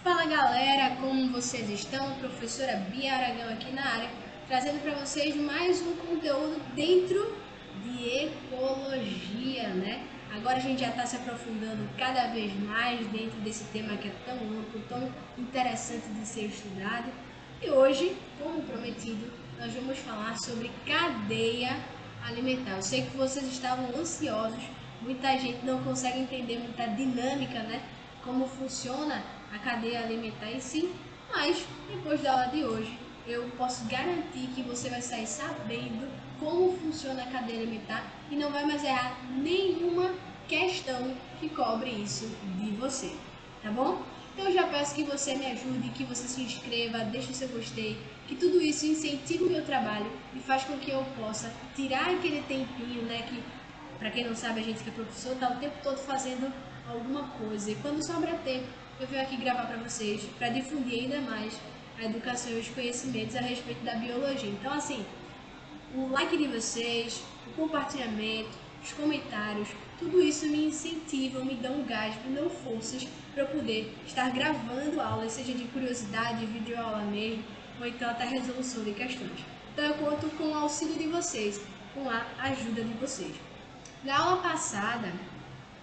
Fala galera, como vocês estão? Professora Bia Aragão aqui na área, trazendo para vocês mais um conteúdo dentro de ecologia, né? Agora a gente já está se aprofundando cada vez mais dentro desse tema que é tão amplo, tão interessante de ser estudado. E hoje, como prometido, nós vamos falar sobre cadeia alimentar. Eu sei que vocês estavam ansiosos, muita gente não consegue entender muita dinâmica, né? Como funciona a cadeia alimentar em si, mas depois da aula de hoje eu posso garantir que você vai sair sabendo como funciona a cadeia alimentar e não vai mais errar nenhuma questão que cobre isso de você, tá bom? Então eu já peço que você me ajude, que você se inscreva, deixe o seu gostei, que tudo isso incentive o meu trabalho e faz com que eu possa tirar aquele tempinho, né, que para quem não sabe, a gente que é professor está o tempo todo fazendo alguma coisa. E quando sobra tempo, eu venho aqui gravar para vocês, para difundir ainda mais a educação e os conhecimentos a respeito da biologia. Então, assim, o like de vocês, o compartilhamento, os comentários, tudo isso me incentiva, me dá um gás, me dá forças para eu poder estar gravando aulas, seja de curiosidade, videoaula mesmo, ou então até resolução de questões. Então, eu conto com o auxílio de vocês, com a ajuda de vocês. Na aula passada,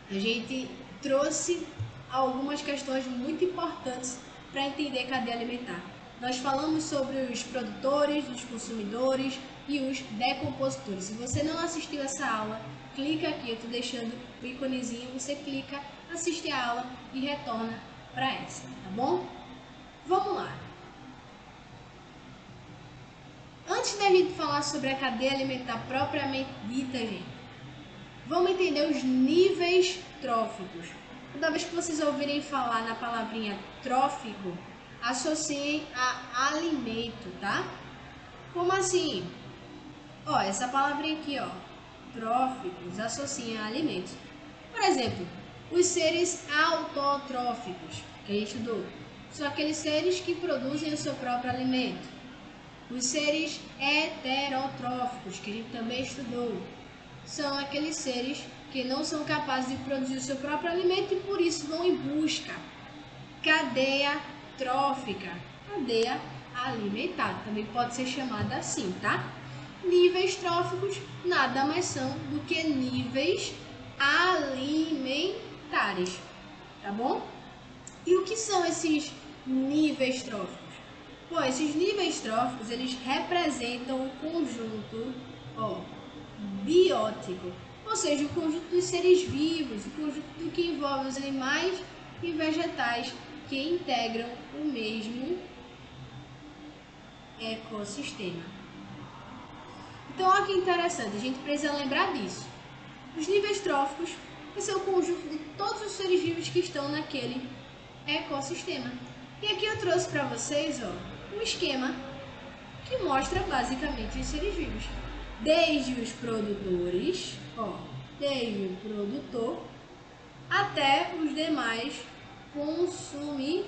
a gente trouxe algumas questões muito importantes para entender a cadeia alimentar. Nós falamos sobre os produtores, os consumidores e os decompositores. Se você não assistiu essa aula, clica aqui, eu estou deixando o íconezinho, você clica, assiste a aula e retorna para essa, tá bom? Vamos lá! Antes da gente falar sobre a cadeia alimentar propriamente dita, gente, vamos entender os níveis tróficos. Toda vez que vocês ouvirem falar na palavrinha trófico, associem a alimento, tá? Como assim? Ó, essa palavrinha aqui, ó, tróficos, associem a alimentos. Por exemplo, os seres autotróficos, que a gente estudou, são aqueles seres que produzem o seu próprio alimento. Os seres heterotróficos, que a gente também estudou, são aqueles seres que não são capazes de produzir o seu próprio alimento e por isso vão em busca. Cadeia trófica, cadeia alimentar, também pode ser chamada assim, tá? Níveis tróficos nada mais são do que níveis alimentares, tá bom? E o que são esses níveis tróficos? Bom, esses níveis tróficos, eles representam o conjunto, ó, biótico, ou seja, o conjunto dos seres vivos, o conjunto do que envolve os animais e vegetais que integram o mesmo ecossistema. Então, olha que interessante, a gente precisa lembrar disso. Os níveis tróficos são o conjunto de todos os seres vivos que estão naquele ecossistema. E aqui eu trouxe para vocês, ó, um esquema que mostra basicamente os seres vivos. Desde os produtores, ó, desde o produtor até os demais consumidores.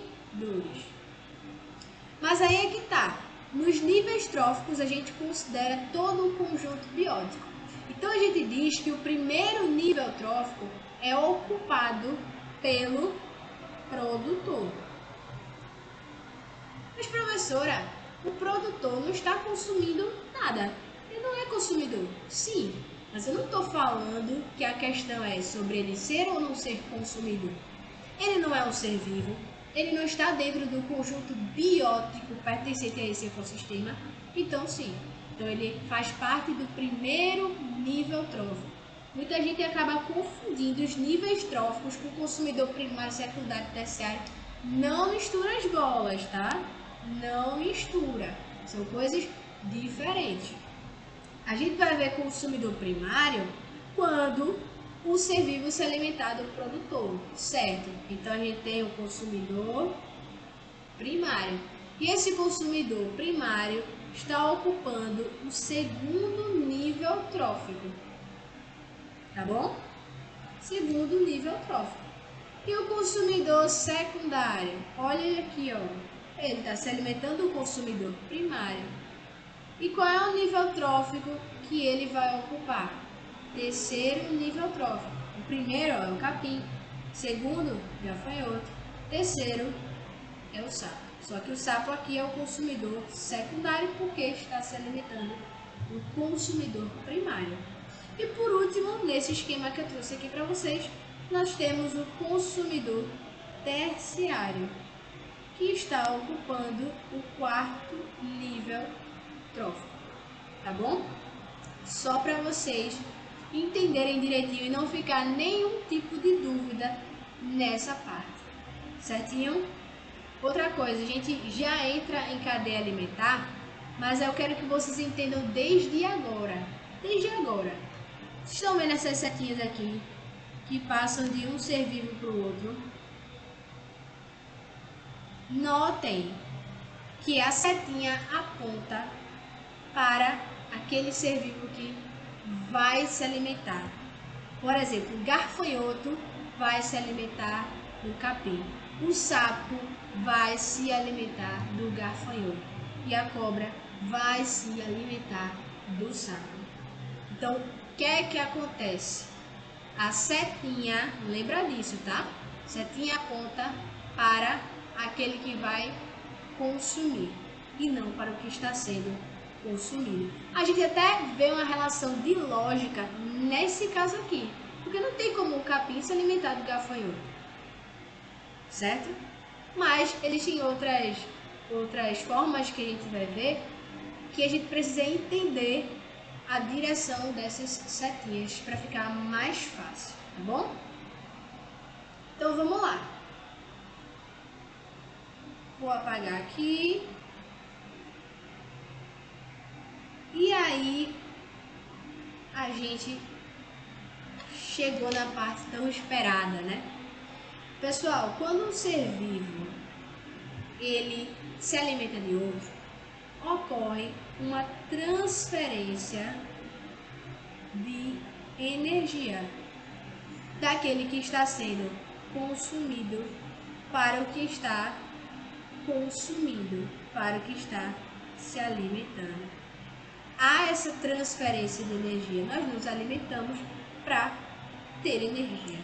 Mas aí é que tá. Nos níveis tróficos a gente considera todo um conjunto biótico. Então a gente diz que o primeiro nível trófico é ocupado pelo produtor. Mas professora, o produtor não está consumindo nada. Ele não é consumidor. Sim, mas eu não estou falando que a questão é sobre ele ser ou não ser consumidor. Ele não é um ser vivo, ele não está dentro do conjunto biótico pertencente a esse ecossistema, então sim. Então ele faz parte do primeiro nível trófico. Muita gente acaba confundindo os níveis tróficos com o consumidor primário, secundário e terciário. Não mistura as bolas, tá? Não mistura. São coisas diferentes. A gente vai ver consumidor primário quando o ser vivo se alimentar do produtor, certo? Então a gente tem o consumidor primário. E esse consumidor primário está ocupando o segundo nível trófico. Tá bom? Segundo nível trófico. E o consumidor secundário? Olha aqui, ó. Ele está se alimentando do consumidor primário. E qual é o nível trófico que ele vai ocupar? Terceiro nível trófico. O primeiro, ó, é o capim. Segundo, gafanhoto. Terceiro, é o sapo. Só que o sapo aqui é o consumidor secundário porque está se alimentando do consumidor primário. E por último, nesse esquema que eu trouxe aqui para vocês, nós temos o consumidor terciário, que está ocupando o quarto nível trófico, tá bom? Só para vocês entenderem direitinho e não ficar nenhum tipo de dúvida nessa parte, certinho? Outra coisa, a gente já entra em cadeia alimentar, mas eu quero que vocês entendam desde agora. Vocês estão vendo essas setinhas aqui, que passam de um ser vivo para o outro? Notem que a setinha aponta para aquele ser vivo que vai se alimentar. Por exemplo, o gafanhoto vai se alimentar do capim. O sapo vai se alimentar do gafanhoto. E a cobra vai se alimentar do sapo. Então, o que é que acontece? A setinha, lembra disso, tá? Setinha aponta para aquele que vai consumir e não para o que está sendo consumido. A gente até vê uma relação de lógica nesse caso aqui, porque não tem como o capim se alimentar do gafanhoto, certo? Mas existem outras formas que a gente vai ver que a gente precisa entender a direção dessas setinhas para ficar mais fácil, tá bom? Então vamos lá. Vou apagar aqui. E aí a gente chegou na parte tão esperada, né? Pessoal, quando um ser vivo ele se alimenta de outro, ocorre uma transferência de energia daquele que está sendo consumido para o que está consumindo, para o que está se alimentando. Há essa transferência de energia, nós nos alimentamos para ter energia,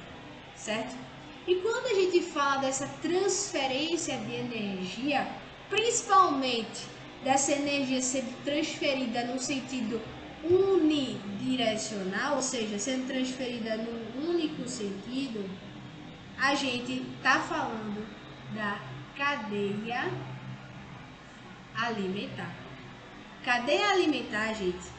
certo? E quando a gente fala dessa transferência de energia, principalmente dessa energia sendo transferida no sentido unidirecional, ou seja, sendo transferida num único sentido, a gente está falando da cadeia alimentar. Cadeia alimentar, gente,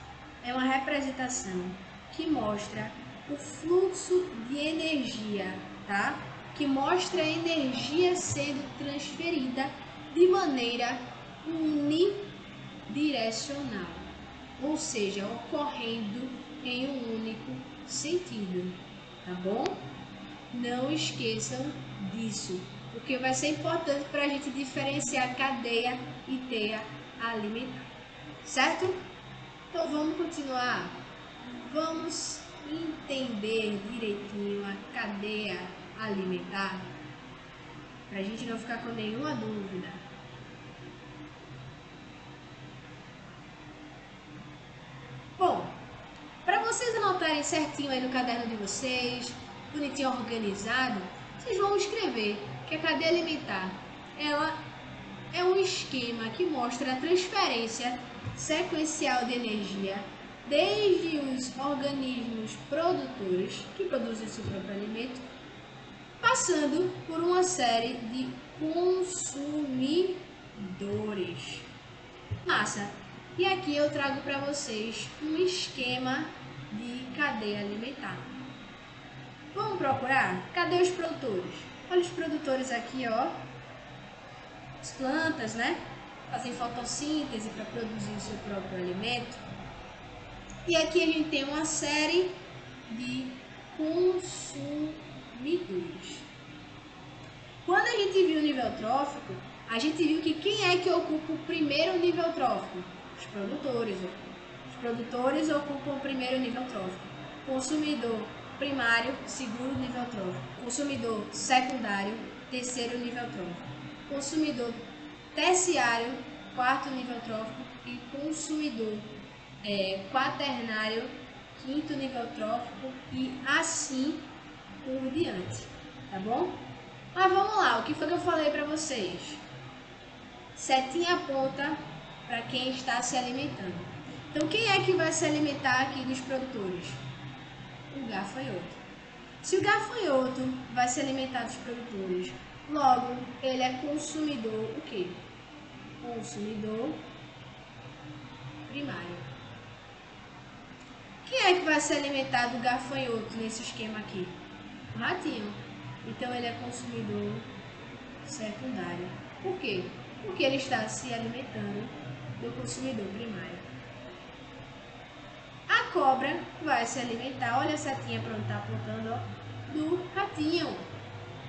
é uma representação que mostra o fluxo de energia, tá? Que mostra a energia sendo transferida de maneira unidirecional, ou seja, ocorrendo em um único sentido, tá bom? Não esqueçam disso, porque vai ser importante para a gente diferenciar cadeia e teia alimentar, certo? Então vamos continuar, vamos entender direitinho a cadeia alimentar, para a gente não ficar com nenhuma dúvida. Bom, para vocês anotarem certinho aí no caderno de vocês, bonitinho organizado, vocês vão escrever que a cadeia alimentar, ela é um esquema que mostra a transferência sequencial de energia desde os organismos produtores, que produzem seu próprio alimento, passando por uma série de consumidores. Massa! E aqui eu trago para vocês um esquema de cadeia alimentar. Vamos procurar? Cadê os produtores? Olha os produtores aqui, ó. As plantas, né? Fazem fotossíntese para produzir o seu próprio alimento. E aqui a gente tem uma série de consumidores. Quando a gente viu o nível trófico, a gente viu que quem é que ocupa o primeiro nível trófico? Os produtores. Os produtores ocupam o primeiro nível trófico. Consumidor primário, segundo nível trófico. Consumidor secundário, terceiro nível trófico. Consumidor terciário, quarto nível trófico. E consumidor quaternário, quinto nível trófico. E assim por diante. Tá bom? Mas vamos lá, o que foi que eu falei para vocês? setinha aponta para quem está se alimentando. Então, quem é que vai se alimentar aqui dos produtores? O gafanhoto. Se o gafanhoto vai se alimentar dos produtores, logo, ele é consumidor o quê? Consumidor primário. Quem é que vai se alimentar do gafanhoto nesse esquema aqui? O ratinho. Então, ele é consumidor secundário. Por quê? Porque ele está se alimentando do consumidor primário. A cobra vai se alimentar, olha a setinha para onde está apontando, ó, do ratinho.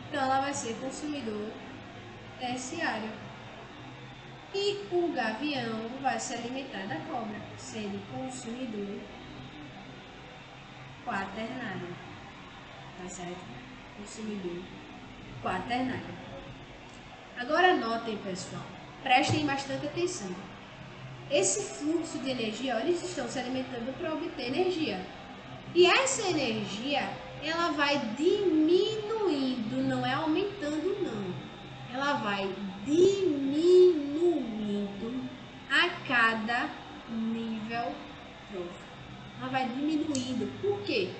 Então, ela vai ser consumidor terciário. E o gavião vai se alimentar da cobra, sendo consumidor quaternário. Tá certo? Consumidor quaternário. Agora notem, pessoal, prestem bastante atenção. Esse fluxo de energia, ó, eles estão se alimentando para obter energia. E essa energia, ela vai diminuindo, não é aumentando, não. Ela vai diminuindo a cada nível trófico. Ela vai diminuindo. Por quê?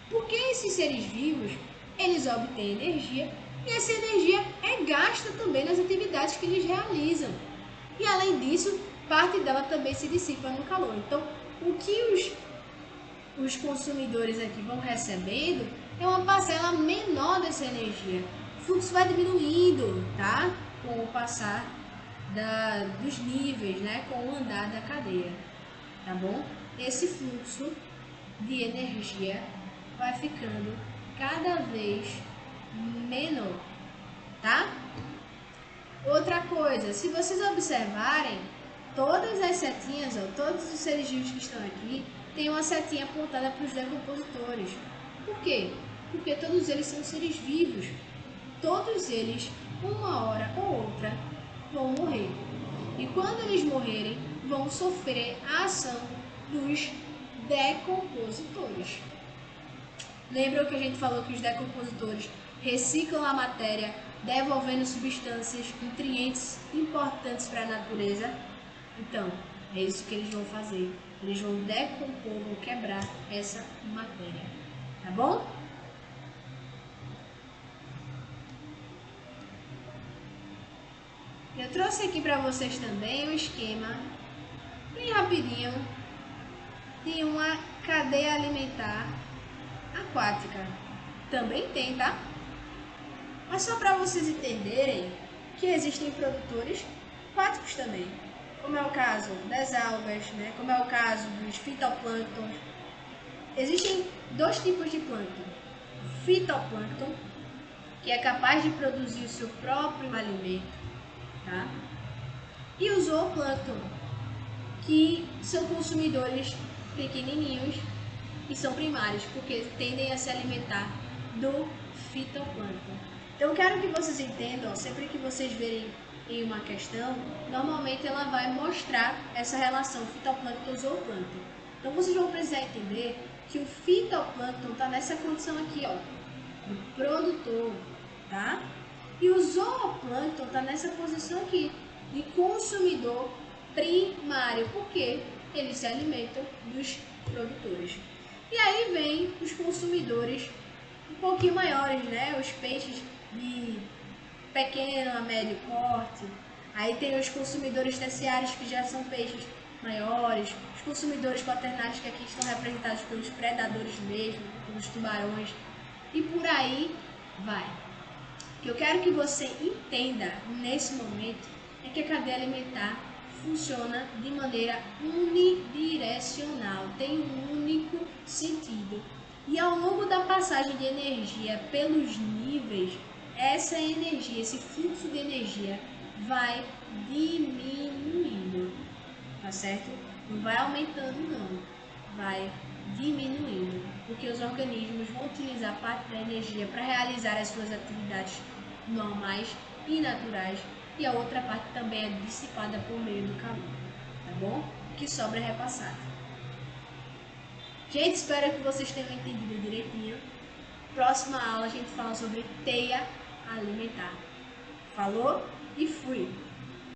Porque esses seres vivos, eles obtêm energia e essa energia é gasta também nas atividades que eles realizam. E além disso, parte dela também se dissipa no calor. Então, o que os consumidores aqui vão recebendo é uma parcela menor dessa energia. O fluxo vai diminuindo, tá? Com o passar dos níveis, né? Com o andar da cadeia, tá bom? Esse fluxo de energia vai ficando cada vez menor, tá? Outra coisa, se vocês observarem, todas as setinhas, ó, todos os seres vivos que estão aqui, tem uma setinha apontada para os decompositores. Por quê? Porque todos eles são seres vivos. Todos eles, uma hora ou outra, vão morrer. E quando eles morrerem, vão sofrer a ação dos decompositores. Lembram que a gente falou que os decompositores reciclam a matéria, devolvendo substâncias, nutrientes importantes para a natureza? Então, é isso que eles vão fazer. Eles vão decompor, vão quebrar essa matéria. Tá bom? Eu trouxe aqui para vocês também um esquema, bem rapidinho, de uma cadeia alimentar aquática. Também tem, tá? Mas só para vocês entenderem que existem produtores aquáticos também, como é o caso das algas, né? Como é o caso dos fitoplânctons. Existem dois tipos de plâncton. O fitoplâncton, que é capaz de produzir o seu próprio alimento, tá? E o zooplâncton, que são consumidores pequenininhos e são primários, porque tendem a se alimentar do fitoplâncton. Então, eu quero que vocês entendam, sempre que vocês verem em uma questão, normalmente ela vai mostrar essa relação fitoplâncton-zooplâncton. Então, vocês vão precisar entender que o fitoplâncton está nessa condição aqui, ó, do produtor, tá? E o zooplâncton está nessa posição aqui, de consumidor primário, porque eles se alimentam dos produtores. E aí vem os consumidores um pouquinho maiores, né? Os peixes de pequeno a médio porte. Aí tem os consumidores terciários, que já são peixes maiores. Os consumidores quaternários, que aqui estão representados pelos predadores mesmo, pelos tubarões. E por aí vai. O que eu quero que você entenda nesse momento é que a cadeia alimentar funciona de maneira unidirecional, tem um único sentido. E ao longo da passagem de energia pelos níveis, essa energia, esse fluxo de energia vai diminuindo, tá certo? Não vai aumentando não, vai diminuindo, porque os organismos vão utilizar parte da energia para realizar as suas atividades normais e naturais, e a outra parte também é dissipada por meio do calor, tá bom? O que sobra é repassado. Gente, espero que vocês tenham entendido direitinho. Próxima aula a gente fala sobre teia alimentar. Falou e fui!